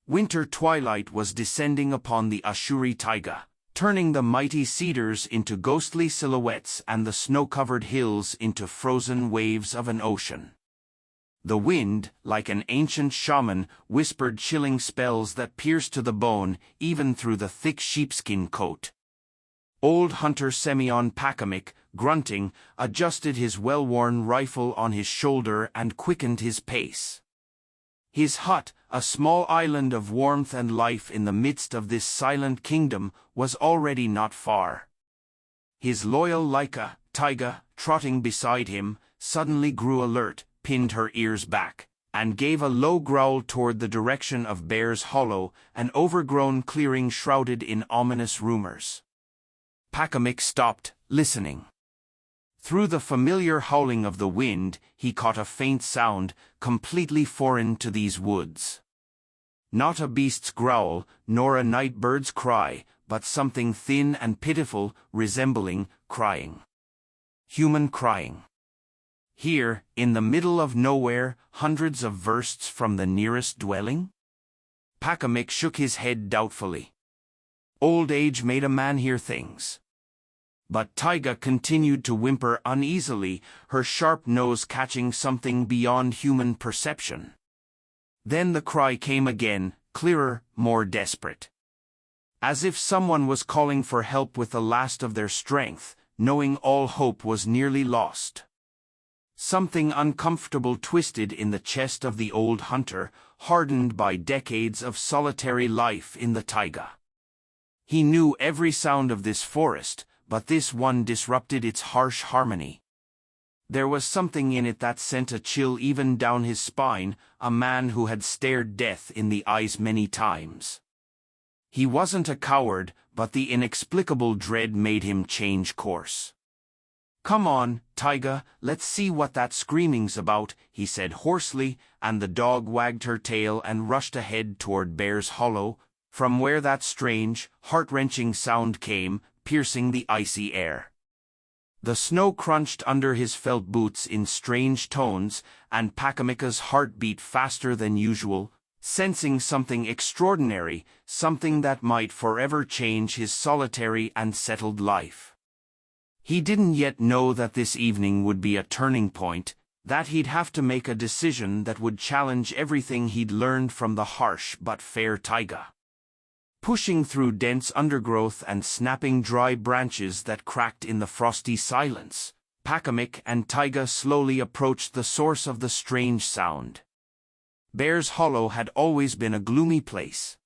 Winter twilight was descending upon the Ashuri taiga, turning the mighty cedars into ghostly silhouettes and the snow-covered hills into frozen waves of an ocean. The wind, like an ancient shaman, whispered chilling spells that pierced to the bone, even through the thick sheepskin coat. Old hunter Semyon Pokhoch, grunting, adjusted his well-worn rifle on his shoulder and quickened his pace. His hut, a small island of warmth and life in the midst of this silent kingdom, was already not far. His loyal Laika, taiga, trotting beside him, suddenly grew alert, pinned her ears back, and gave a low growl toward the direction of Bear's Hollow, an overgrown clearing shrouded in ominous rumors. Pokhoch stopped, listening. Through the familiar howling of the wind, he caught a faint sound, completely foreign to these woods. Not a beast's growl, nor a night bird's cry, but something thin and pitiful, resembling crying. Human crying. Here, in the middle of nowhere, hundreds of versts from the nearest dwelling? Pokhoch shook his head doubtfully. Old age made a man hear things. But Taiga continued to whimper uneasily, her sharp nose catching something beyond human perception. Then the cry came again, clearer, more desperate. As if someone was calling for help with the last of their strength, knowing all hope was nearly lost. Something uncomfortable twisted in the chest of the old hunter, hardened by decades of solitary life in the taiga. He knew every sound of this forest, but this one disrupted its harsh harmony. There was something in it that sent a chill even down his spine, a man who had stared death in the eyes many times. He wasn't a coward, but the inexplicable dread made him change course. "Come on, Taiga, let's see what that screaming's about," he said hoarsely, and the dog wagged her tail and rushed ahead toward Bear's Hollow, from where that strange, heart-wrenching sound came, piercing the icy air. The snow crunched under his felt boots in strange tones, and Pokhoch's heart beat faster than usual, sensing something extraordinary, something that might forever change his solitary and settled life. He didn't yet know that this evening would be a turning point, that he'd have to make a decision that would challenge everything he'd learned from the harsh but fair taiga. Pushing through dense undergrowth and snapping dry branches that cracked in the frosty silence, Pokhoch and Taiga slowly approached the source of the strange sound. Bear's Hollow had always been a gloomy place.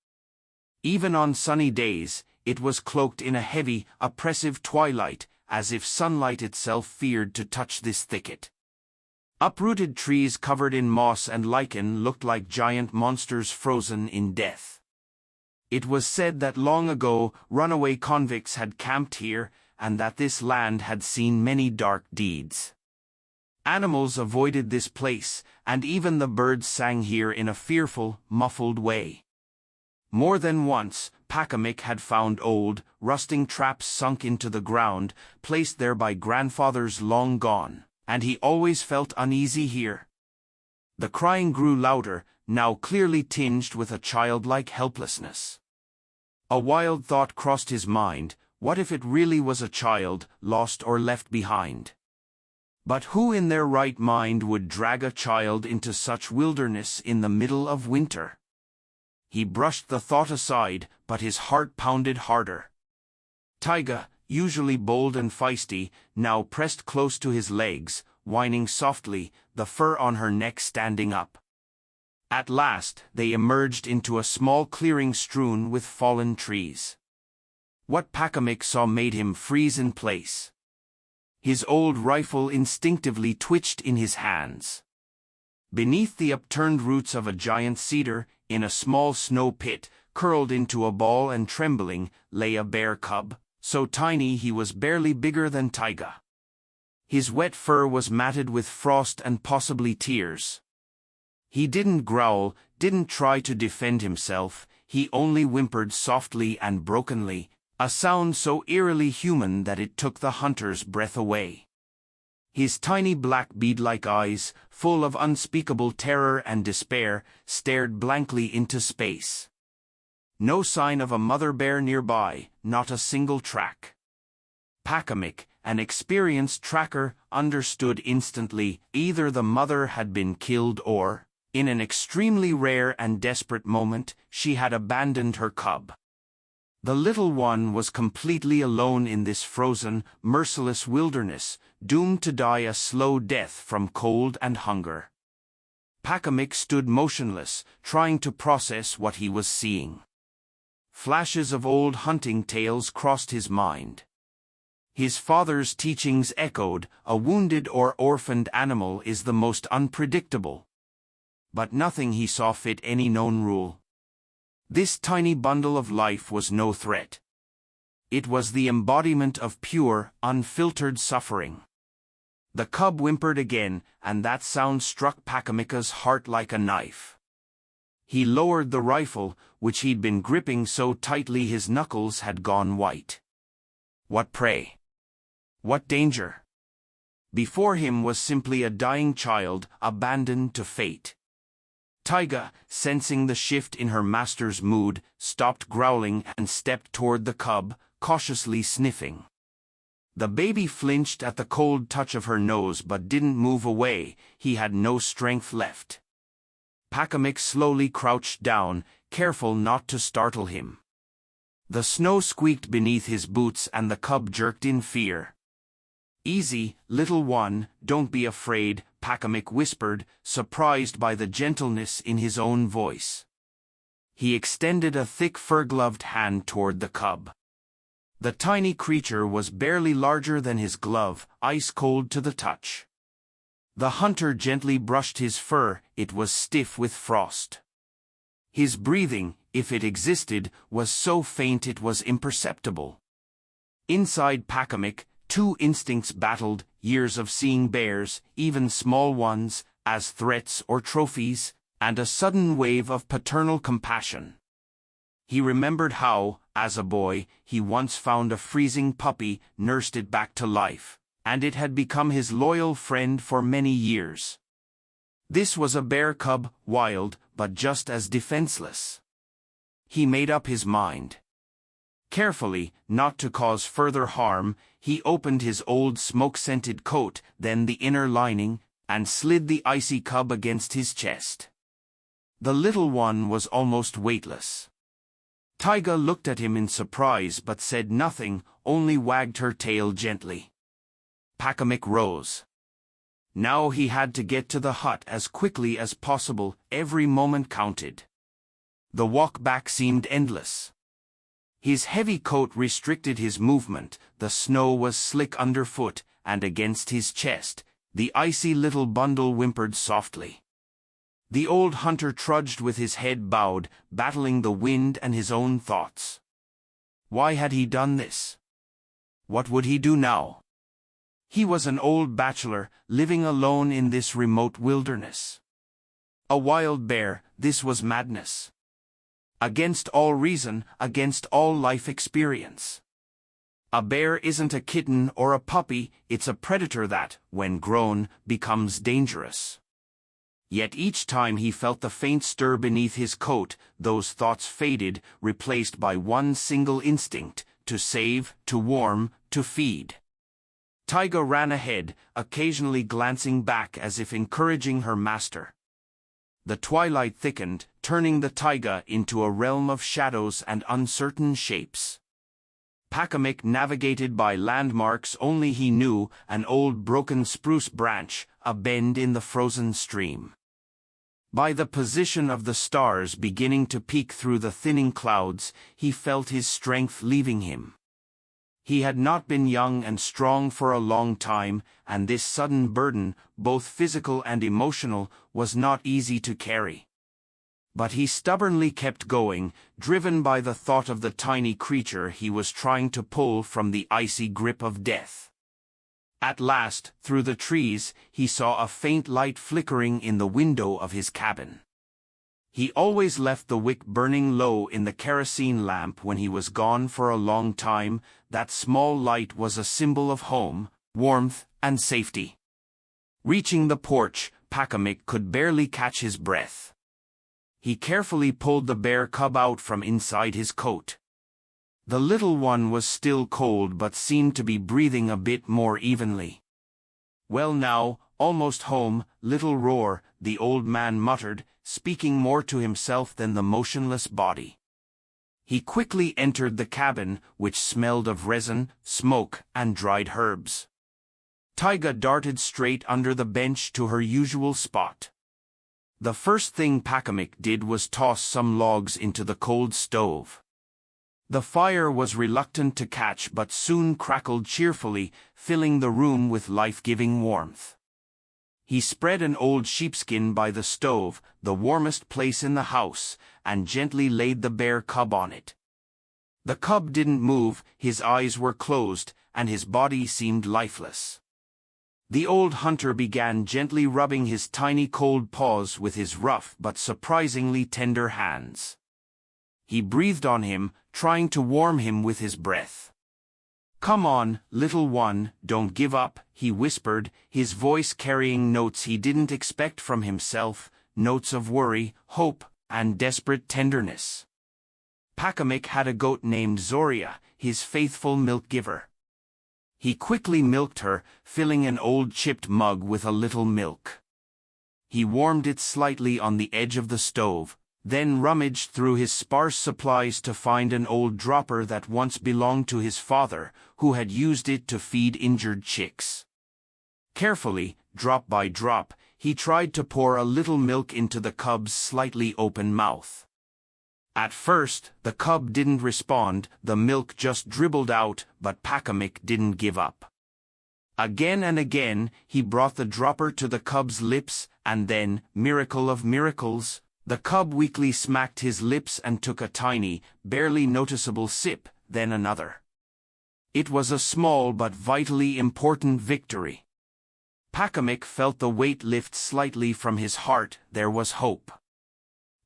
Even on sunny days, it was cloaked in a heavy, oppressive twilight, as if sunlight itself feared to touch this thicket. Uprooted trees covered in moss and lichen looked like giant monsters frozen in death. It was said that long ago runaway convicts had camped here, and that this land had seen many dark deeds. Animals avoided this place, and even the birds sang here in a fearful, muffled way. More than once, Pokhoch had found old, rusting traps sunk into the ground, placed there by grandfathers long gone, and he always felt uneasy here. The crying grew louder, now clearly tinged with a childlike helplessness. A wild thought crossed his mind: what if it really was a child, lost or left behind? But who in their right mind would drag a child into such wilderness in the middle of winter? He brushed the thought aside, but his heart pounded harder. Taiga, usually bold and feisty, now pressed close to his legs, whining softly, the fur on her neck standing up. At last, they emerged into a small clearing strewn with fallen trees. What Pokhoch saw made him freeze in place. His old rifle instinctively twitched in his hands. Beneath the upturned roots of a giant cedar, in a small snow pit, curled into a ball and trembling, lay a bear cub, so tiny he was barely bigger than Taiga. His wet fur was matted with frost and possibly tears. He didn't growl, didn't try to defend himself, he only whimpered softly and brokenly, a sound so eerily human that it took the hunter's breath away. His tiny black bead-like eyes, full of unspeakable terror and despair, stared blankly into space. No sign of a mother bear nearby, not a single track. Pokhoch, an experienced tracker, understood instantly either the mother had been killed or, in an extremely rare and desperate moment, she had abandoned her cub. The little one was completely alone in this frozen, merciless wilderness, doomed to die a slow death from cold and hunger. Pokhoch stood motionless, trying to process what he was seeing. Flashes of old hunting tales crossed his mind. His father's teachings echoed, a wounded or orphaned animal is the most unpredictable. But nothing he saw fit any known rule. This tiny bundle of life was no threat. It was the embodiment of pure, unfiltered suffering. The cub whimpered again, and that sound struck Pokhoch's heart like a knife. He lowered the rifle, which he'd been gripping so tightly his knuckles had gone white. What prey? What danger? Before him was simply a dying child, abandoned to fate. Taiga, sensing the shift in her master's mood, stopped growling and stepped toward the cub, cautiously sniffing. The baby flinched at the cold touch of her nose but didn't move away. He had no strength left. Pokhoch slowly crouched down, careful not to startle him. The snow squeaked beneath his boots and the cub jerked in fear. "Easy, little one, don't be afraid," Pokhoch whispered, surprised by the gentleness in his own voice. He extended a thick fur-gloved hand toward the cub. The tiny creature was barely larger than his glove, ice-cold to the touch. The hunter gently brushed his fur, it was stiff with frost. His breathing, if it existed, was so faint it was imperceptible. Inside Pokhoch, two instincts battled, years of seeing bears, even small ones, as threats or trophies, and a sudden wave of paternal compassion. He remembered how, as a boy, he once found a freezing puppy, nursed it back to life, and it had become his loyal friend for many years. This was a bear cub, wild, but just as defenseless. He made up his mind. Carefully, not to cause further harm, he opened his old smoke-scented coat, then the inner lining, and slid the icy cub against his chest. The little one was almost weightless. Taiga looked at him in surprise but said nothing, only wagged her tail gently. Pokhoch rose. Now he had to get to the hut as quickly as possible, every moment counted. The walk back seemed endless. His heavy coat restricted his movement, the snow was slick underfoot, and against his chest, the icy little bundle whimpered softly. The old hunter trudged with his head bowed, battling the wind and his own thoughts. Why had he done this? What would he do now? He was an old bachelor, living alone in this remote wilderness. A wild bear, this was madness. Against all reason, against all life experience. A bear isn't a kitten or a puppy, it's a predator that, when grown, becomes dangerous. Yet each time he felt the faint stir beneath his coat, those thoughts faded, replaced by one single instinct, to save, to warm, to feed. Taiga ran ahead, occasionally glancing back as if encouraging her master. The twilight thickened, turning the taiga into a realm of shadows and uncertain shapes. Pokhoch navigated by landmarks only he knew, an old broken spruce branch, a bend in the frozen stream. By the position of the stars beginning to peek through the thinning clouds, he felt his strength leaving him. He had not been young and strong for a long time, and this sudden burden, both physical and emotional, was not easy to carry. But he stubbornly kept going, driven by the thought of the tiny creature he was trying to pull from the icy grip of death. At last, through the trees, he saw a faint light flickering in the window of his cabin. He always left the wick burning low in the kerosene lamp when he was gone for a long time. That small light was a symbol of home, warmth, and safety. Reaching the porch, Pokhoch could barely catch his breath. He carefully pulled the bear cub out from inside his coat. The little one was still cold but seemed to be breathing a bit more evenly. "Well now, almost home, little roar," the old man muttered, speaking more to himself than the motionless body. He quickly entered the cabin, which smelled of resin, smoke, and dried herbs. Taiga darted straight under the bench to her usual spot. The first thing Pokhoch did was toss some logs into the cold stove. The fire was reluctant to catch but soon crackled cheerfully, filling the room with life-giving warmth. He spread an old sheepskin by the stove, the warmest place in the house, and gently laid the bear cub on it. The cub didn't move, his eyes were closed, and his body seemed lifeless. The old hunter began gently rubbing his tiny cold paws with his rough but surprisingly tender hands. He breathed on him, trying to warm him with his breath. "Come on, little one, don't give up," he whispered, his voice carrying notes he didn't expect from himself, notes of worry, hope, and desperate tenderness. Pokhoch had a goat named Zoria, his faithful milk giver. He quickly milked her, filling an old chipped mug with a little milk. He warmed it slightly on the edge of the stove, then rummaged through his sparse supplies to find an old dropper that once belonged to his father, who had used it to feed injured chicks. Carefully, drop by drop, he tried to pour a little milk into the cub's slightly open mouth. At first, the cub didn't respond, the milk just dribbled out, but Pokhoch didn't give up. Again and again, he brought the dropper to the cub's lips, and then, miracle of miracles, the cub weakly smacked his lips and took a tiny, barely noticeable sip, then another. It was a small but vitally important victory. Pokhoch felt the weight lift slightly from his heart. There was hope.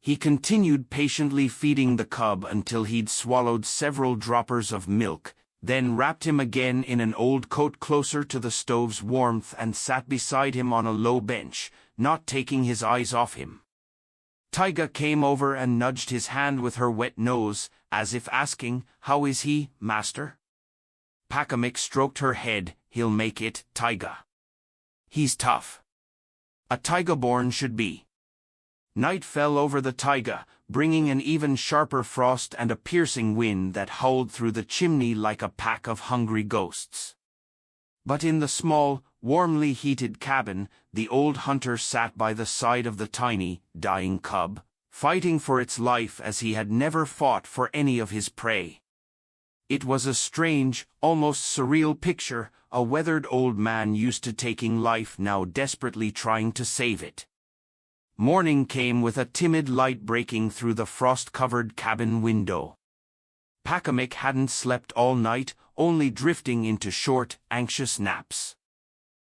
He continued patiently feeding the cub until he'd swallowed several droppers of milk, then wrapped him again in an old coat closer to the stove's warmth and sat beside him on a low bench, not taking his eyes off him. Taiga came over and nudged his hand with her wet nose, as if asking, "How is he, master?" Pokhoch stroked her head. "He'll make it, Taiga. He's tough. A Taiga-born should be." Night fell over the taiga, bringing an even sharper frost and a piercing wind that howled through the chimney like a pack of hungry ghosts. But in the small, warmly heated cabin, the old hunter sat by the side of the tiny, dying cub, fighting for its life as he had never fought for any of his prey. It was a strange, almost surreal picture, a weathered old man used to taking life now desperately trying to save it. Morning came with a timid light breaking through the frost-covered cabin window. Pokhoch hadn't slept all night, only drifting into short, anxious naps.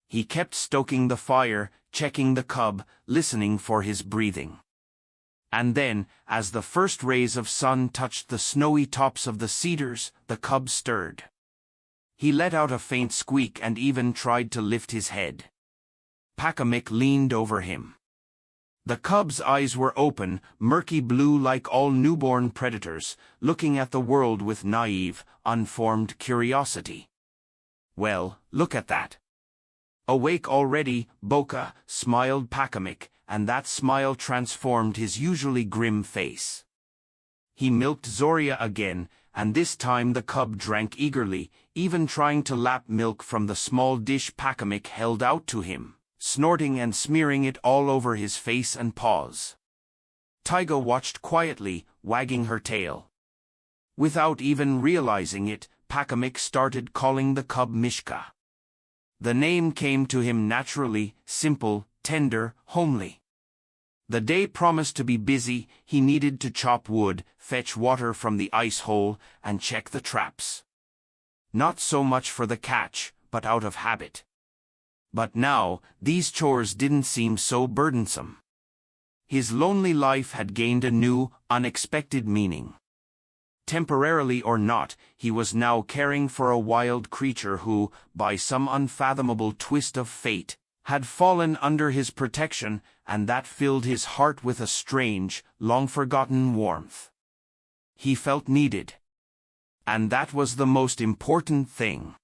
He kept stoking the fire, checking the cub, listening for his breathing. And then, as the first rays of sun touched the snowy tops of the cedars, the cub stirred. He let out a faint squeak and even tried to lift his head. Pokhoch leaned over him. The cub's eyes were open, murky blue like all newborn predators, looking at the world with naive, unformed curiosity. "Well, look at that." "Awake already, Boca," smiled Pokhoch, and that smile transformed his usually grim face. He milked Zoria again, and this time the cub drank eagerly, even trying to lap milk from the small dish Pokhoch held out to him, snorting and smearing it all over his face and paws. Taiga watched quietly, wagging her tail. Without even realizing it, Pokhoch started calling the cub Mishka. The name came to him naturally, simple, tender, homely. The day promised to be busy. He needed to chop wood, fetch water from the ice hole, and check the traps. Not so much for the catch, but out of habit. But now, these chores didn't seem so burdensome. His lonely life had gained a new, unexpected meaning. Temporarily or not, he was now caring for a wild creature who, by some unfathomable twist of fate, had fallen under his protection, and that filled his heart with a strange, long-forgotten warmth. He felt needed. And that was the most important thing.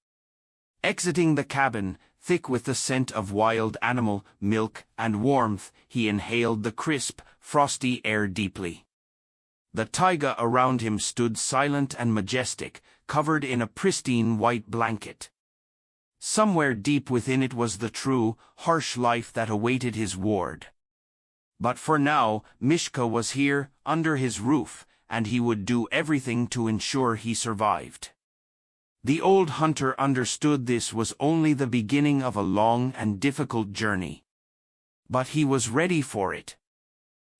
Exiting the cabin, thick with the scent of wild animal, milk, and warmth, he inhaled the crisp, frosty air deeply. The taiga around him stood silent and majestic, covered in a pristine white blanket. Somewhere deep within it was the true, harsh life that awaited his ward. But for now, Mishka was here, under his roof, and he would do everything to ensure he survived. The old hunter understood this was only the beginning of a long and difficult journey. But he was ready for it.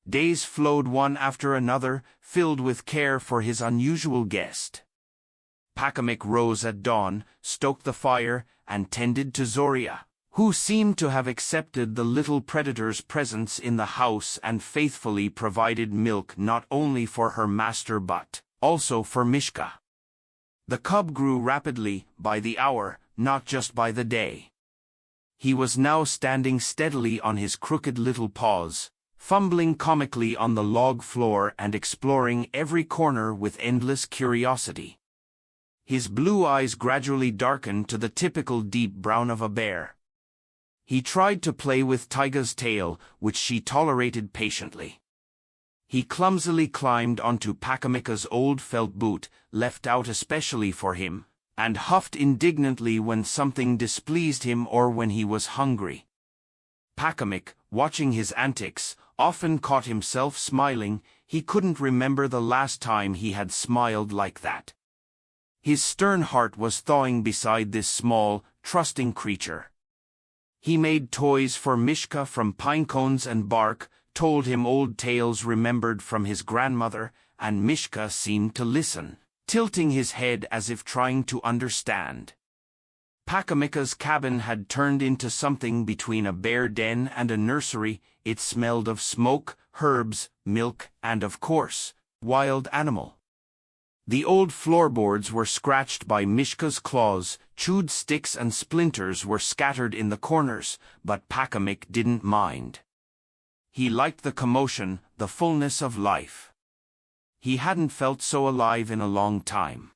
Days flowed one after another, filled with care for his unusual guest. Pokhoch rose at dawn, stoked the fire, and tended to Zoria, who seemed to have accepted the little predator's presence in the house and faithfully provided milk not only for her master but also for Mishka. The cub grew rapidly, by the hour, not just by the day. He was now standing steadily on his crooked little paws, fumbling comically on the log floor and exploring every corner with endless curiosity. His blue eyes gradually darkened to the typical deep brown of a bear. He tried to play with Taiga's tail, which she tolerated patiently. He clumsily climbed onto Pokhoch's old felt boot, left out especially for him, and huffed indignantly when something displeased him or when he was hungry. Pokhoch, watching his antics, often caught himself smiling. He couldn't remember the last time he had smiled like that. His stern heart was thawing beside this small, trusting creature. He made toys for Mishka from pine cones and bark, told him old tales remembered from his grandmother, and Mishka seemed to listen, tilting his head as if trying to understand. Pokhoch's cabin had turned into something between a bear den and a nursery. It smelled of smoke, herbs, milk, and of course, wild animal. The old floorboards were scratched by Mishka's claws, chewed sticks and splinters were scattered in the corners, but Pokhoch didn't mind. He liked the commotion, the fullness of life. He hadn't felt so alive in a long time.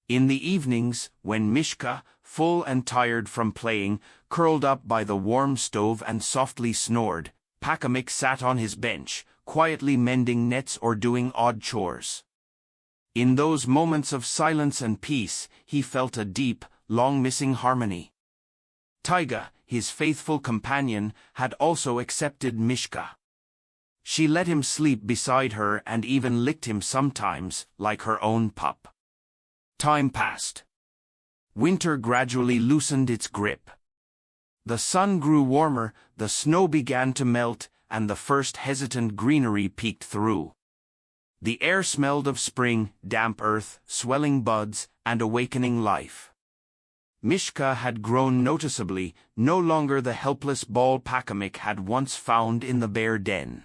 In the evenings, when Mishka, full and tired from playing, curled up by the warm stove and softly snored, Pokhoch sat on his bench, quietly mending nets or doing odd chores. In those moments of silence and peace, he felt a deep, long-missing harmony. Taiga, his faithful companion, had also accepted Mishka. She let him sleep beside her and even licked him sometimes, like her own pup. Time passed. Winter gradually loosened its grip. The sun grew warmer, the snow began to melt, and the first hesitant greenery peeked through. The air smelled of spring, damp earth, swelling buds, and awakening life. Mishka had grown noticeably, no longer the helpless ball Pokhoch had once found in the bear den.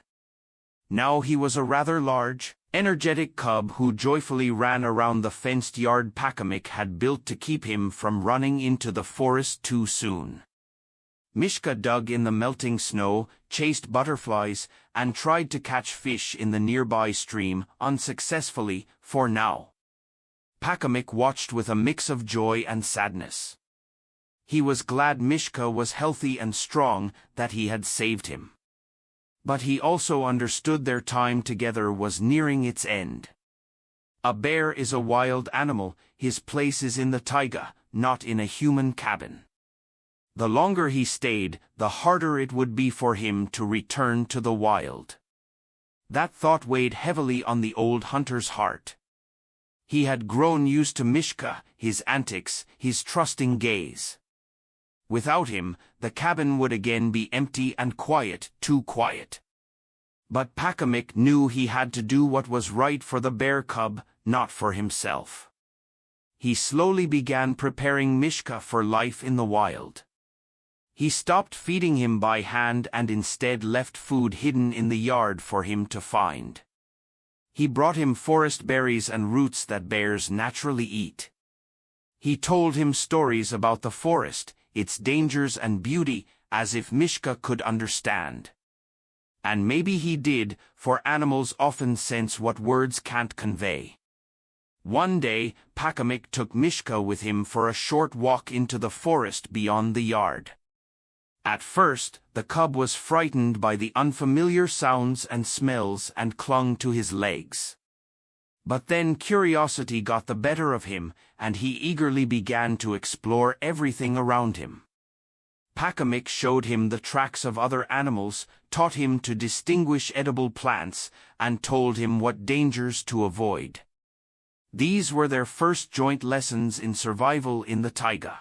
Now he was a rather large, energetic cub who joyfully ran around the fenced yard Pokhoch had built to keep him from running into the forest too soon. Mishka dug in the melting snow, chased butterflies, and tried to catch fish in the nearby stream, unsuccessfully, for now. Pokhoch watched with a mix of joy and sadness. He was glad Mishka was healthy and strong, that he had saved him. But he also understood their time together was nearing its end. A bear is a wild animal, his place is in the taiga, not in a human cabin. The longer he stayed, the harder it would be for him to return to the wild. That thought weighed heavily on the old hunter's heart. He had grown used to Mishka, his antics, his trusting gaze. Without him, the cabin would again be empty and quiet, too quiet. But Pokhoch knew he had to do what was right for the bear cub, not for himself. He slowly began preparing Mishka for life in the wild. He stopped feeding him by hand and instead left food hidden in the yard for him to find. He brought him forest berries and roots that bears naturally eat. He told him stories about the forest, its dangers and beauty, as if Mishka could understand. And maybe he did, for animals often sense what words can't convey. One day, Pokhoch took Mishka with him for a short walk into the forest beyond the yard. At first, the cub was frightened by the unfamiliar sounds and smells and clung to his legs. But then curiosity got the better of him, and he eagerly began to explore everything around him. Pokhoch showed him the tracks of other animals, taught him to distinguish edible plants, and told him what dangers to avoid. These were their first joint lessons in survival in the taiga.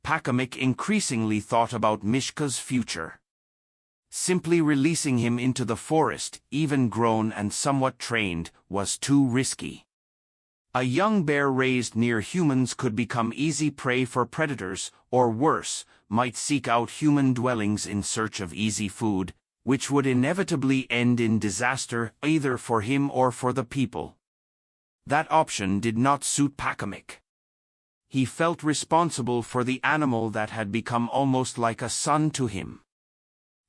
Pokhoch increasingly thought about Mishka's future. Simply releasing him into the forest, even grown and somewhat trained, was too risky. A young bear raised near humans could become easy prey for predators, or worse, might seek out human dwellings in search of easy food, which would inevitably end in disaster either for him or for the people. That option did not suit Pokhoch. He felt responsible for the animal that had become almost like a son to him.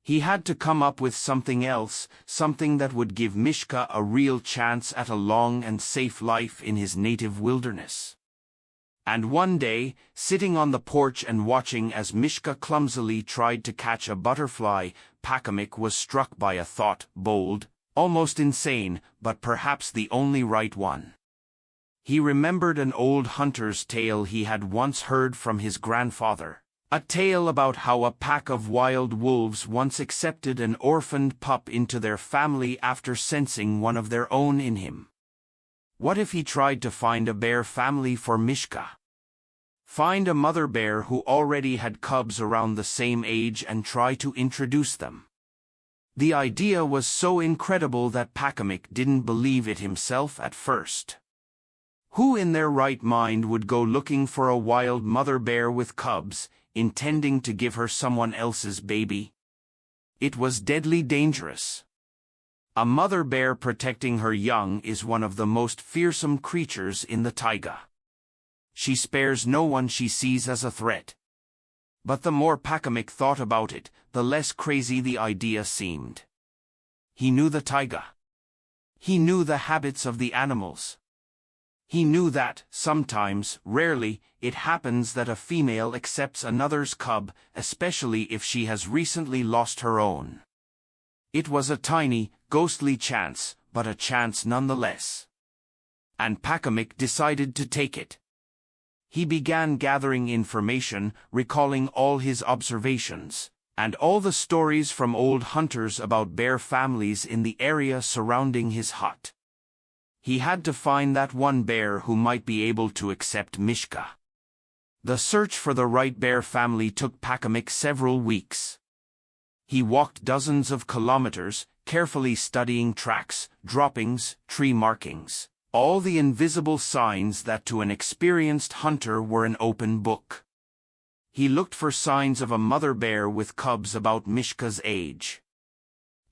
He had to come up with something else, something that would give Mishka a real chance at a long and safe life in his native wilderness. And one day, sitting on the porch and watching as Mishka clumsily tried to catch a butterfly, Pokhoch was struck by a thought, bold, almost insane, but perhaps the only right one. He remembered an old hunter's tale he had once heard from his grandfather. A tale about how a pack of wild wolves once accepted an orphaned pup into their family after sensing one of their own in him. What if he tried to find a bear family for Mishka? Find a mother bear who already had cubs around the same age and try to introduce them. The idea was so incredible that Pokhoch didn't believe it himself at first. Who in their right mind would go looking for a wild mother bear with cubs, intending to give her someone else's baby? It was deadly dangerous. A mother bear protecting her young is one of the most fearsome creatures in the taiga. She spares no one she sees as a threat. But the more Pokhoch thought about it, the less crazy the idea seemed. He knew the taiga. He knew the habits of the animals. He knew that, sometimes, rarely, it happens that a female accepts another's cub, especially if she has recently lost her own. It was a tiny, ghostly chance, but a chance nonetheless. And Pokhoch decided to take it. He began gathering information, recalling all his observations, and all the stories from old hunters about bear families in the area surrounding his hut. He had to find that one bear who might be able to accept Mishka. The search for the right bear family took Pokhoch several weeks. He walked dozens of kilometers, carefully studying tracks, droppings, tree markings, all the invisible signs that to an experienced hunter were an open book. He looked for signs of a mother bear with cubs about Mishka's age.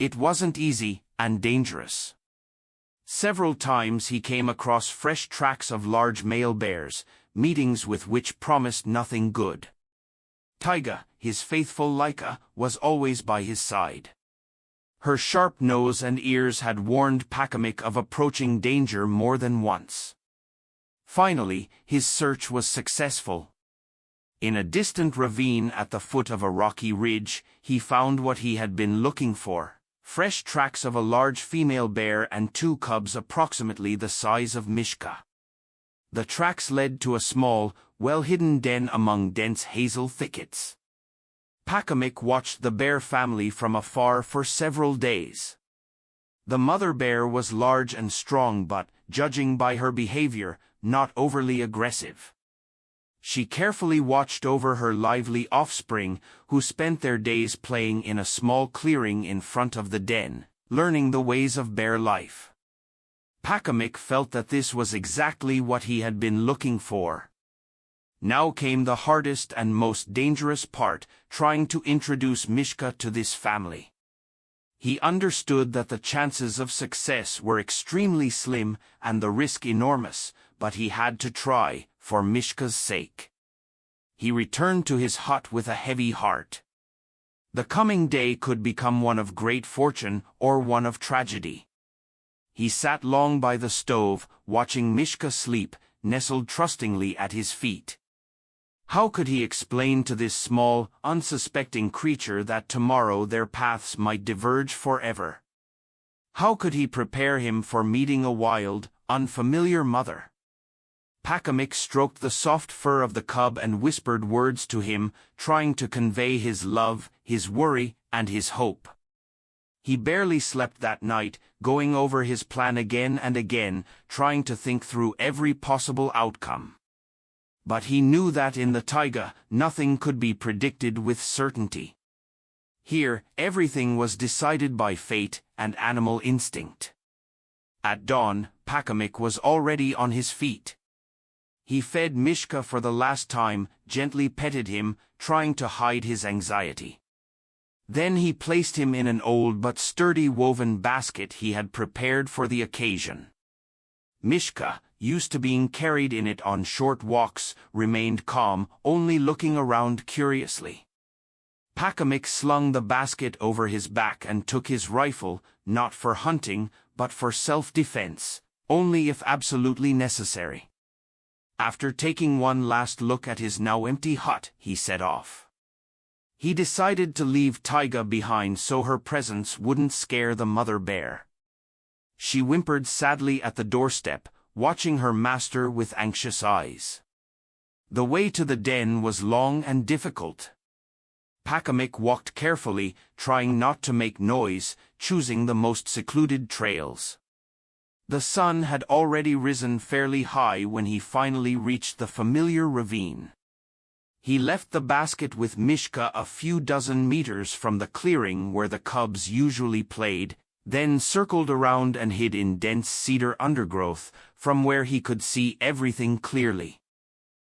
It wasn't easy, and dangerous. Several times he came across fresh tracks of large male bears, meetings with which promised nothing good. Taiga, his faithful Laika, was always by his side. Her sharp nose and ears had warned Pokhoch of approaching danger more than once. Finally, his search was successful. In a distant ravine at the foot of a rocky ridge, he found what he had been looking for. Fresh tracks of a large female bear and 2 cubs approximately the size of Mishka. The tracks led to a small, well-hidden den among dense hazel thickets. Pokhoch watched the bear family from afar for several days. The mother bear was large and strong but, judging by her behavior, not overly aggressive. She carefully watched over her lively offspring, who spent their days playing in a small clearing in front of the den, learning the ways of bear life. Pokhoch felt that this was exactly what he had been looking for. Now came the hardest and most dangerous part, trying to introduce Mishka to this family. He understood that the chances of success were extremely slim and the risk enormous, but he had to try, for Mishka's sake. He returned to his hut with a heavy heart. The coming day could become one of great fortune or one of tragedy. He sat long by the stove, watching Mishka sleep, nestled trustingly at his feet. How could he explain to this small, unsuspecting creature that tomorrow their paths might diverge forever? How could he prepare him for meeting a wild, unfamiliar mother? Pokhoch stroked the soft fur of the cub and whispered words to him, trying to convey his love, his worry, and his hope. He barely slept that night, going over his plan again and again, trying to think through every possible outcome. But he knew that in the taiga, nothing could be predicted with certainty. Here, everything was decided by fate and animal instinct. At dawn, Pokhoch was already on his feet. He fed Mishka for the last time, gently petted him, trying to hide his anxiety. Then he placed him in an old but sturdy woven basket he had prepared for the occasion. Mishka, used to being carried in it on short walks, remained calm, only looking around curiously. Pokhoch slung the basket over his back and took his rifle, not for hunting, but for self-defense, only if absolutely necessary. After taking one last look at his now empty hut, he set off. He decided to leave Taiga behind so her presence wouldn't scare the mother bear. She whimpered sadly at the doorstep, watching her master with anxious eyes. The way to the den was long and difficult. Pokhoch walked carefully, trying not to make noise, choosing the most secluded trails. The sun had already risen fairly high when he finally reached the familiar ravine. He left the basket with Mishka a few dozen meters from the clearing where the cubs usually played, then circled around and hid in dense cedar undergrowth, from where he could see everything clearly.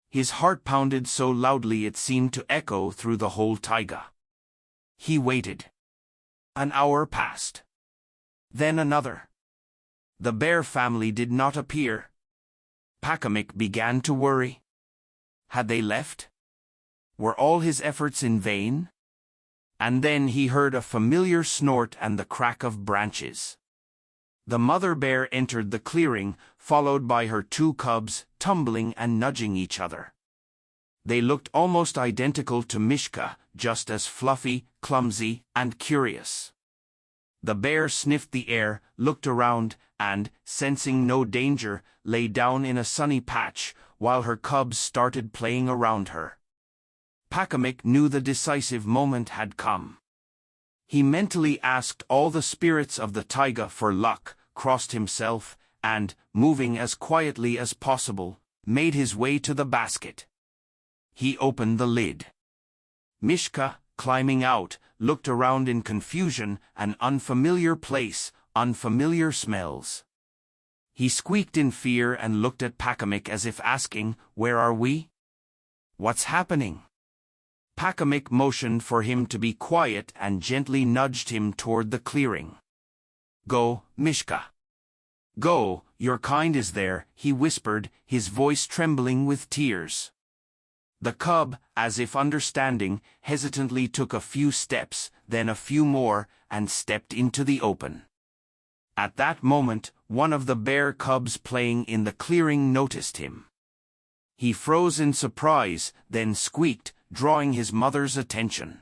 His heart pounded so loudly it seemed to echo through the whole taiga. He waited. An hour passed. Then another. The bear family did not appear. Pokhoch began to worry. Had they left? Were all his efforts in vain? And then he heard a familiar snort and the crack of branches. The mother bear entered the clearing, followed by her two cubs, tumbling and nudging each other. They looked almost identical to Mishka, just as fluffy, clumsy, and curious. The bear sniffed the air, looked around, and, sensing no danger, lay down in a sunny patch, while her cubs started playing around her. Pokhoch knew the decisive moment had come. He mentally asked all the spirits of the taiga for luck, crossed himself, and, moving as quietly as possible, made his way to the basket. He opened the lid. Mishka, climbing out, looked around in confusion, an unfamiliar place, unfamiliar smells. He squeaked in fear and looked at Pokhoch as if asking, "Where are we? What's happening?" Pokhoch motioned for him to be quiet and gently nudged him toward the clearing. "Go, Mishka. Go, your kind is there," he whispered, his voice trembling with tears. The cub, as if understanding, hesitantly took a few steps, then a few more, and stepped into the open. At that moment, one of the bear cubs playing in the clearing noticed him. He froze in surprise, then squeaked, drawing his mother's attention.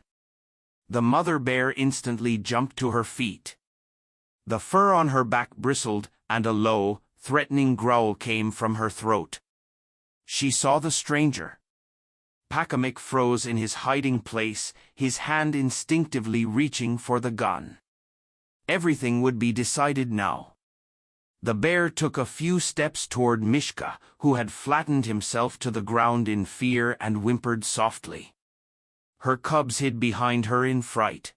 The mother bear instantly jumped to her feet. The fur on her back bristled, and a low, threatening growl came from her throat. She saw the stranger. Pokhoch froze in his hiding place, his hand instinctively reaching for the gun. Everything would be decided now. The bear took a few steps toward Mishka, who had flattened himself to the ground in fear and whimpered softly. Her cubs hid behind her in fright.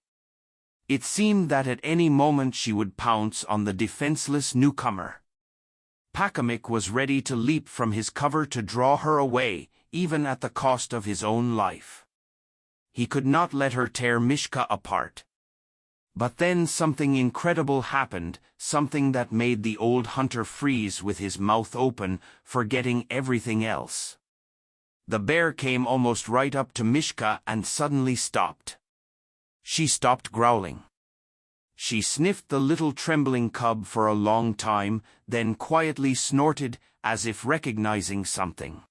It seemed that at any moment she would pounce on the defenseless newcomer. Pokhoch was ready to leap from his cover to draw her away, even at the cost of his own life. He could not let her tear Mishka apart. But then something incredible happened, something that made the old hunter freeze with his mouth open, forgetting everything else. The bear came almost right up to Mishka and suddenly stopped. She stopped growling. She sniffed the little trembling cub for a long time, then quietly snorted, as if recognizing something.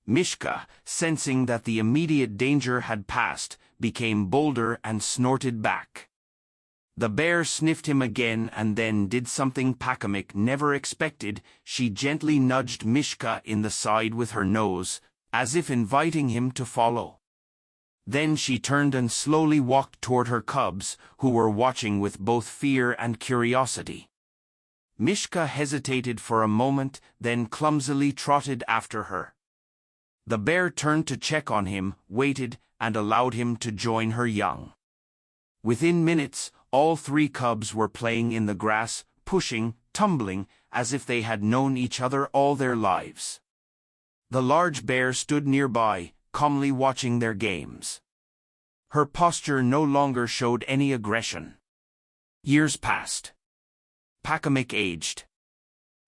Mishka, sensing that the immediate danger had passed, became bolder and snorted back. The bear sniffed him again and then did something Pokhoch never expected. She gently nudged Mishka in the side with her nose, as if inviting him to follow. Then she turned and slowly walked toward her cubs, who were watching with both fear and curiosity. Mishka hesitated for a moment, then clumsily trotted after her. The bear turned to check on him, waited, and allowed him to join her young. Within minutes, all three cubs were playing in the grass, pushing, tumbling, as if they had known each other all their lives. The large bear stood nearby, calmly watching their games. Her posture no longer showed any aggression. Years passed. Pokhoch aged.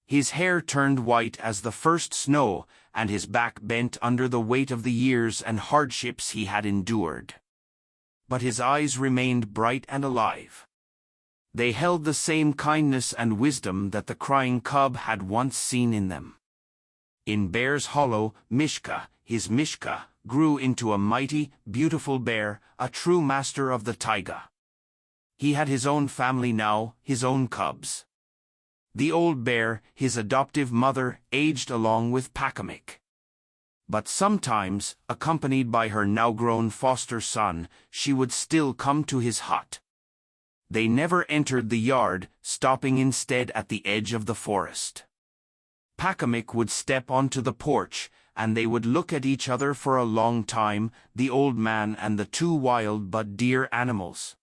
His hair turned white as the first snow, and his back bent under the weight of the years and hardships he had endured. But his eyes remained bright and alive. They held the same kindness and wisdom that the crying cub had once seen in them. In Bear's Hollow, Mishka, his Mishka, grew into a mighty, beautiful bear, a true master of the taiga. He had his own family now, his own cubs. The old bear, his adoptive mother, aged along with Pokhoch. But sometimes, accompanied by her now-grown foster son, she would still come to his hut. They never entered the yard, stopping instead at the edge of the forest. Pokhoch would step onto the porch, and they would look at each other for a long time, the old man and the two wild but dear animals.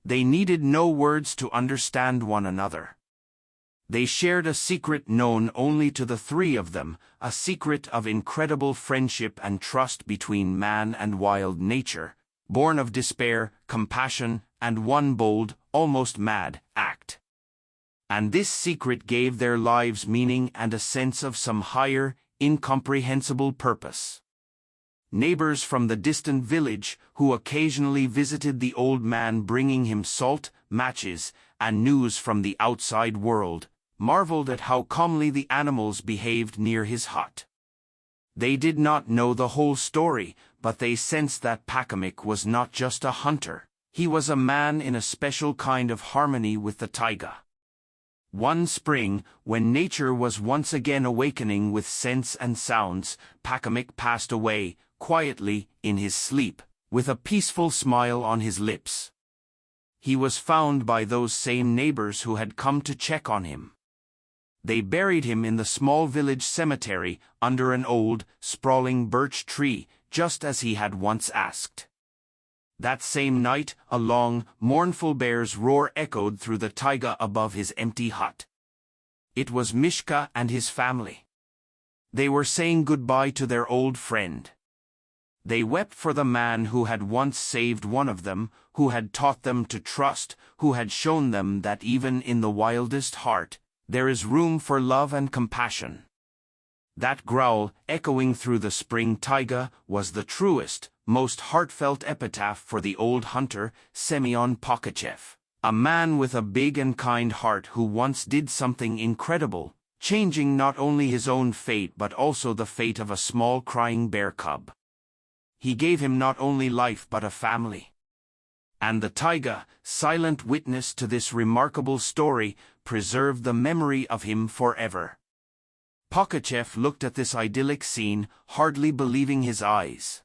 They needed no words to understand one another. They shared a secret known only to the three of them, a secret of incredible friendship and trust between man and wild nature, born of despair, compassion, and one bold, almost mad, act. And this secret gave their lives meaning and a sense of some higher, incomprehensible purpose. Neighbors from the distant village, who occasionally visited the old man bringing him salt, matches, and news from the outside world, marveled at how calmly the animals behaved near his hut. They did not know the whole story, but they sensed that Pokhoch was not just a hunter, he was a man in a special kind of harmony with the taiga. One spring, when nature was once again awakening with scents and sounds, Pokhoch passed away, quietly, in his sleep, with a peaceful smile on his lips. He was found by those same neighbors who had come to check on him. They buried him in the small village cemetery, under an old, sprawling birch tree, just as he had once asked. That same night, a long, mournful bear's roar echoed through the taiga above his empty hut. It was Mishka and his family. They were saying goodbye to their old friend. They wept for the man who had once saved one of them, who had taught them to trust, who had shown them that even in the wildest heart, there is room for love and compassion. That growl, echoing through the spring taiga, was the truest, most heartfelt epitaph for the old hunter, Semyon Pokhoch, a man with a big and kind heart who once did something incredible, changing not only his own fate but also the fate of a small crying bear cub. He gave him not only life but a family. And the taiga, silent witness to this remarkable story, preserved the memory of him forever. Pokhoch looked at this idyllic scene, hardly believing his eyes.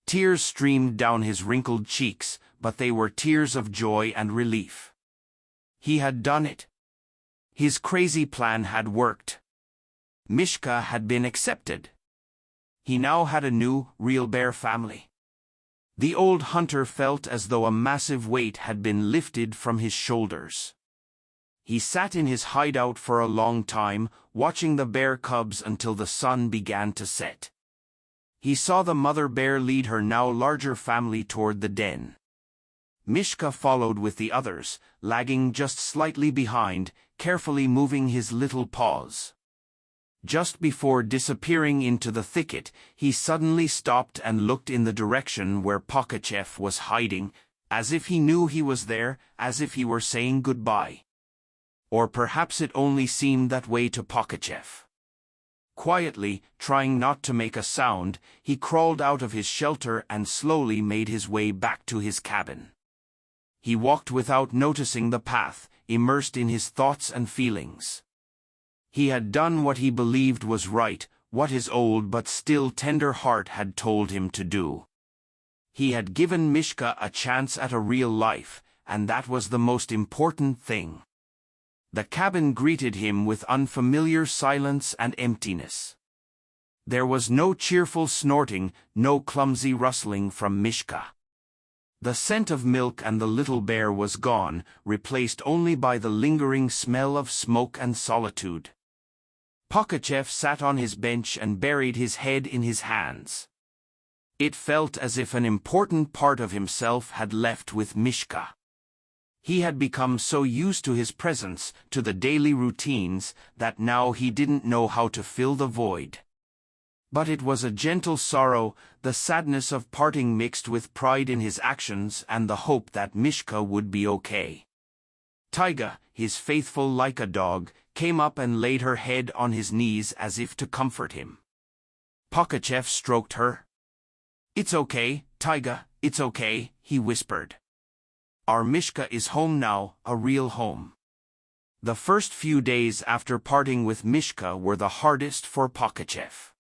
Tears streamed down his wrinkled cheeks, but they were tears of joy and relief. He had done it. His crazy plan had worked. Mishka had been accepted. He now had a new, real bear family. The old hunter felt as though a massive weight had been lifted from his shoulders. He sat in his hideout for a long time, watching the bear cubs until the sun began to set. He saw the mother bear lead her now larger family toward the den. Mishka followed with the others, lagging just slightly behind, carefully moving his little paws. Just before disappearing into the thicket, he suddenly stopped and looked in the direction where Pokhoch was hiding, As if he knew he was there, as if he were saying goodbye. Or perhaps it only seemed that way to Pokhoch. Quietly, trying not to make a sound, he crawled out of his shelter and slowly made his way back to his cabin. He walked without noticing the path, immersed in his thoughts and feelings. He had done what he believed was right, what his old but still tender heart had told him to do. He had given Mishka a chance at a real life, and that was the most important thing. The cabin greeted him with unfamiliar silence and emptiness. There was no cheerful snorting, no clumsy rustling from Mishka. The scent of milk and the little bear was gone, replaced only by the lingering smell of smoke and solitude. Pokhoch sat on his bench and buried his head in his hands. It felt as if an important part of himself had left with Mishka. He had become so used to his presence, to the daily routines, that now he didn't know how to fill the void. But it was a gentle sorrow, the sadness of parting mixed with pride in his actions and the hope that Mishka would be okay. Taiga, his faithful like a dog, came up and laid her head on his knees as if to comfort him. Pokhoch stroked her. "It's okay, Taiga, it's okay," he whispered. "Our Mishka is home now, a real home." The first few days after parting with Mishka were the hardest for Pokhoch.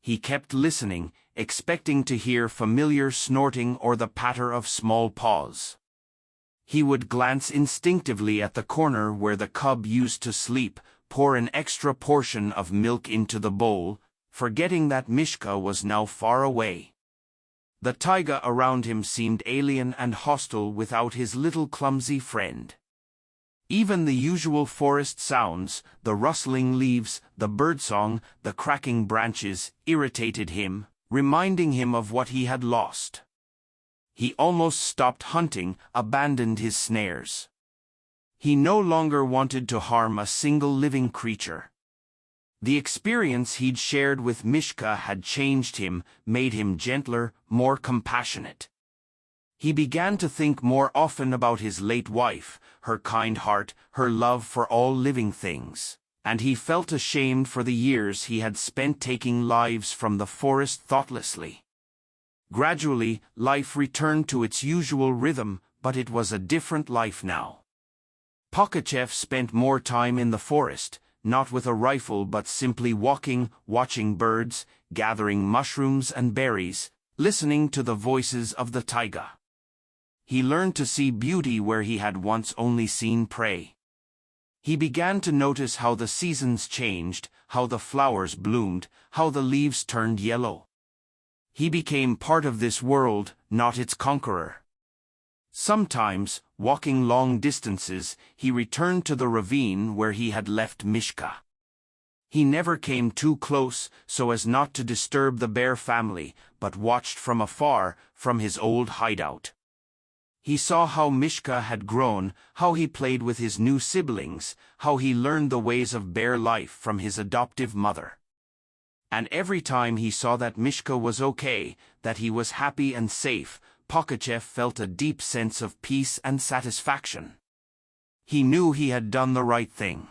He kept listening, expecting to hear familiar snorting or the patter of small paws. He would glance instinctively at the corner where the cub used to sleep, pour an extra portion of milk into the bowl, forgetting that Mishka was now far away. The taiga around him seemed alien and hostile without his little clumsy friend. Even the usual forest sounds, the rustling leaves, the birdsong, the cracking branches, irritated him, reminding him of what he had lost. He almost stopped hunting, abandoned his snares. He no longer wanted to harm a single living creature. The experience he'd shared with Mishka had changed him, made him gentler, more compassionate. He began to think more often about his late wife, her kind heart, her love for all living things, and he felt ashamed for the years he had spent taking lives from the forest thoughtlessly. Gradually, life returned to its usual rhythm, but it was a different life now. Pokhoch spent more time in the forest, not with a rifle but simply walking, watching birds, gathering mushrooms and berries, listening to the voices of the taiga. He learned to see beauty where he had once only seen prey. He began to notice how the seasons changed, how the flowers bloomed, how the leaves turned yellow. He became part of this world, not its conqueror. Sometimes, walking long distances, he returned to the ravine where he had left Mishka. He never came too close so as not to disturb the bear family, but watched from afar, from his old hideout. He saw how Mishka had grown, how he played with his new siblings, how he learned the ways of bear life from his adoptive mother. And every time he saw that Mishka was okay, that he was happy and safe, Pokhoch felt a deep sense of peace and satisfaction. He knew he had done the right thing.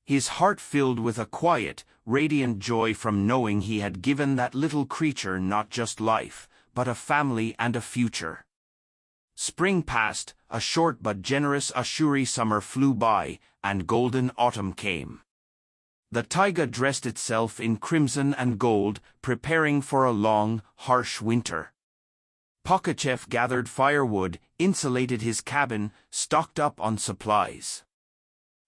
His heart filled with a quiet, radiant joy from knowing he had given that little creature not just life, but a family and a future. Spring passed, a short but generous Ashuri summer flew by, and golden autumn came. The taiga dressed itself in crimson and gold, preparing for a long, harsh winter. Pokhoch gathered firewood, insulated his cabin, stocked up on supplies.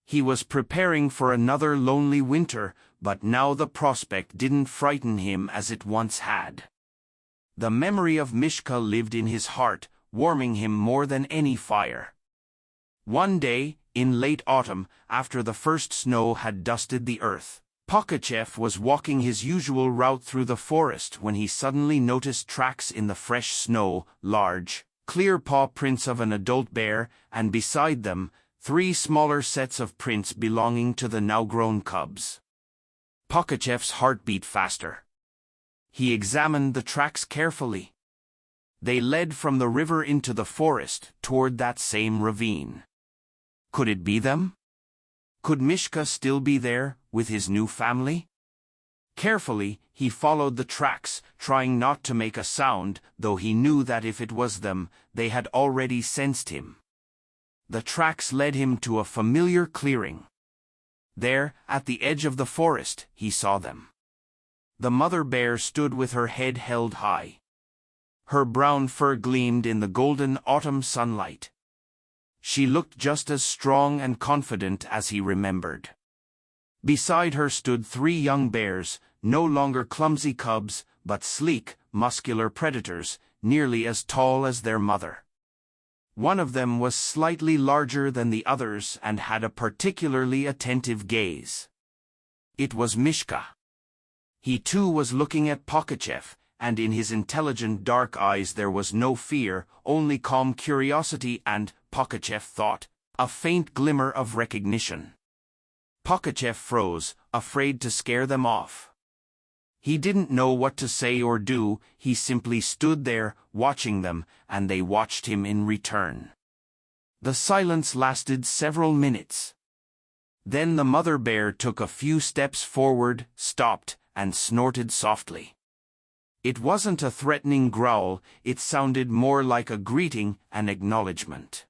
He was preparing for another lonely winter, but now the prospect didn't frighten him as it once had. The memory of Mishka lived in his heart, warming him more than any fire. One day, in late autumn, after the first snow had dusted the earth, Pokhoch was walking his usual route through the forest when he suddenly noticed tracks in the fresh snow, large, clear paw prints of an adult bear, and beside them, 3 smaller sets of prints belonging to the now-grown cubs. Pokhoch's heart beat faster. He examined the tracks carefully. They led from the river into the forest, toward that same ravine. Could it be them? Could Mishka still be there, with his new family? Carefully, he followed the tracks, trying not to make a sound, though he knew that if it was them, they had already sensed him. The tracks led him to a familiar clearing. There, at the edge of the forest, he saw them. The mother bear stood with her head held high. Her brown fur gleamed in the golden autumn sunlight. She looked just as strong and confident as he remembered. Beside her stood 3 young bears, no longer clumsy cubs, but sleek, muscular predators, nearly as tall as their mother. One of them was slightly larger than the others and had a particularly attentive gaze. It was Mishka. He too was looking at Pokhoch, and in his intelligent dark eyes there was no fear, only calm curiosity and, Pokhoch thought, a faint glimmer of recognition. Pokhoch froze, afraid to scare them off. He didn't know what to say or do, he simply stood there, watching them, and they watched him in return. The silence lasted several minutes. Then the mother bear took a few steps forward, stopped, and snorted softly. It wasn't a threatening growl, it sounded more like a greeting, an acknowledgement.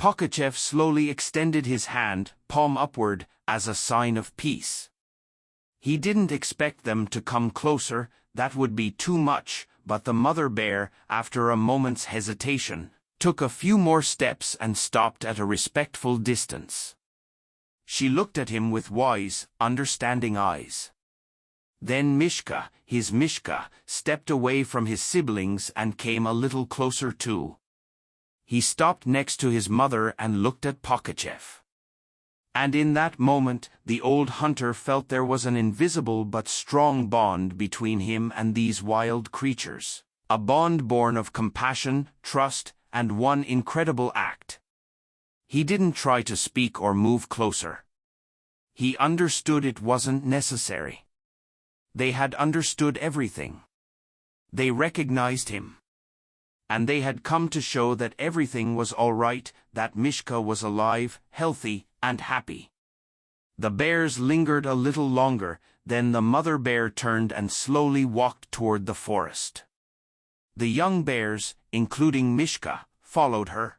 Pokhoch slowly extended his hand, palm upward, as a sign of peace. He didn't expect them to come closer, that would be too much, but the mother bear, after a moment's hesitation, took a few more steps and stopped at a respectful distance. She looked at him with wise, understanding eyes. Then Mishka, his Mishka, stepped away from his siblings and came a little closer too. He stopped next to his mother and looked at Pokhoch. And in that moment, the old hunter felt there was an invisible but strong bond between him and these wild creatures. A bond born of compassion, trust, and one incredible act. He didn't try to speak or move closer. He understood it wasn't necessary. They had understood everything. They recognized him. And they had come to show that everything was all right, that Mishka was alive, healthy, and happy. The bears lingered a little longer, then the mother bear turned and slowly walked toward the forest. The young bears, including Mishka, followed her.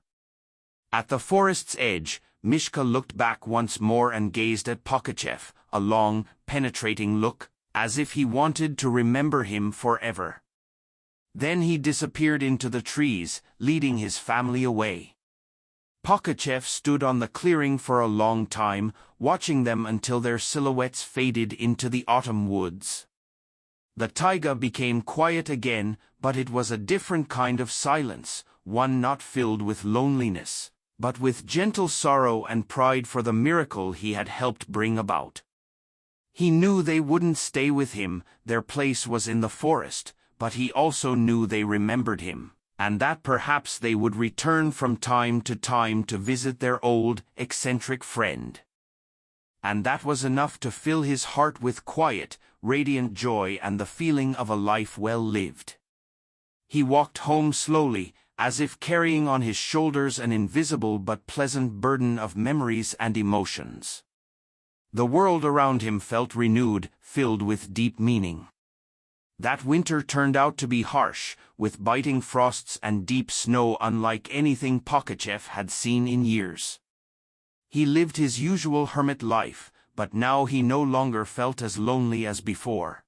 At the forest's edge, Mishka looked back once more and gazed at Pokhoch, a long, penetrating look, as if he wanted to remember him forever. Then he disappeared into the trees, leading his family away. Pokhoch stood on the clearing for a long time, watching them until their silhouettes faded into the autumn woods. The taiga became quiet again, but it was a different kind of silence, one not filled with loneliness, but with gentle sorrow and pride for the miracle he had helped bring about. He knew they wouldn't stay with him, their place was in the forest, but he also knew they remembered him, and that perhaps they would return from time to visit their old, eccentric friend. And that was enough to fill his heart with quiet, radiant joy and the feeling of a life well lived. He walked home slowly, as if carrying on his shoulders an invisible but pleasant burden of memories and emotions. The world around him felt renewed, filled with deep meaning. That winter turned out to be harsh, with biting frosts and deep snow unlike anything Pokhoch had seen in years. He lived his usual hermit life, but now he no longer felt as lonely as before.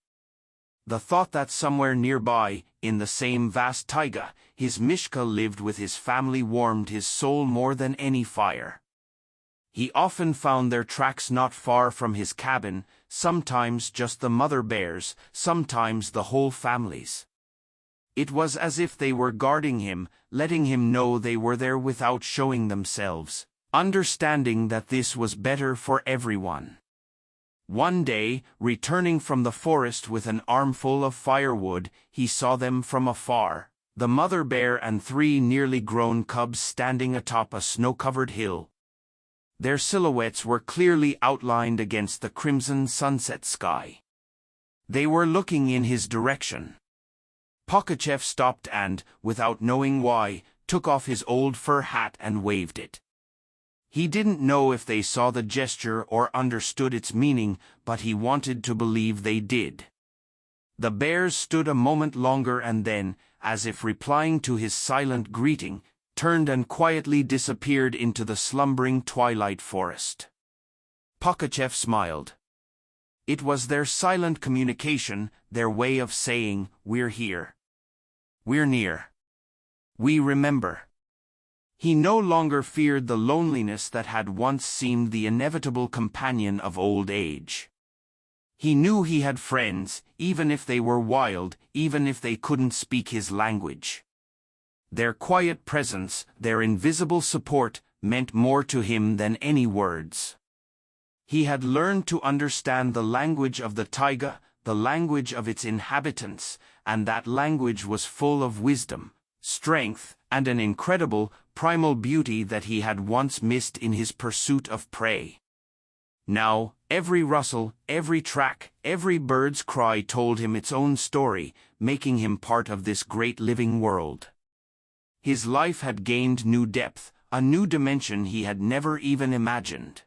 The thought that somewhere nearby, in the same vast taiga, his Mishka lived with his family warmed his soul more than any fire. He often found their tracks not far from his cabin, sometimes just the mother bears, sometimes the whole families. It was as if they were guarding him, letting him know they were there without showing themselves, understanding that this was better for everyone. One day, returning from the forest with an armful of firewood, he saw them from afar, the mother bear and 3 nearly grown cubs standing atop a snow-covered hill. Their silhouettes were clearly outlined against the crimson sunset sky. They were looking in his direction. Pokhoch stopped and, without knowing why, took off his old fur hat and waved it. He didn't know if they saw the gesture or understood its meaning, but he wanted to believe they did. The bears stood a moment longer and then, as if replying to his silent greeting, turned and quietly disappeared into the slumbering twilight forest. Pokhoch smiled. It was their silent communication, their way of saying, "We're here. We're near. We remember." He no longer feared the loneliness that had once seemed the inevitable companion of old age. He knew he had friends, even if they were wild, even if they couldn't speak his language. Their quiet presence, their invisible support, meant more to him than any words. He had learned to understand the language of the taiga, the language of its inhabitants, and that language was full of wisdom, strength, and an incredible, primal beauty that he had once missed in his pursuit of prey. Now, every rustle, every track, every bird's cry told him its own story, making him part of this great living world. His life had gained new depth, a new dimension he had never even imagined.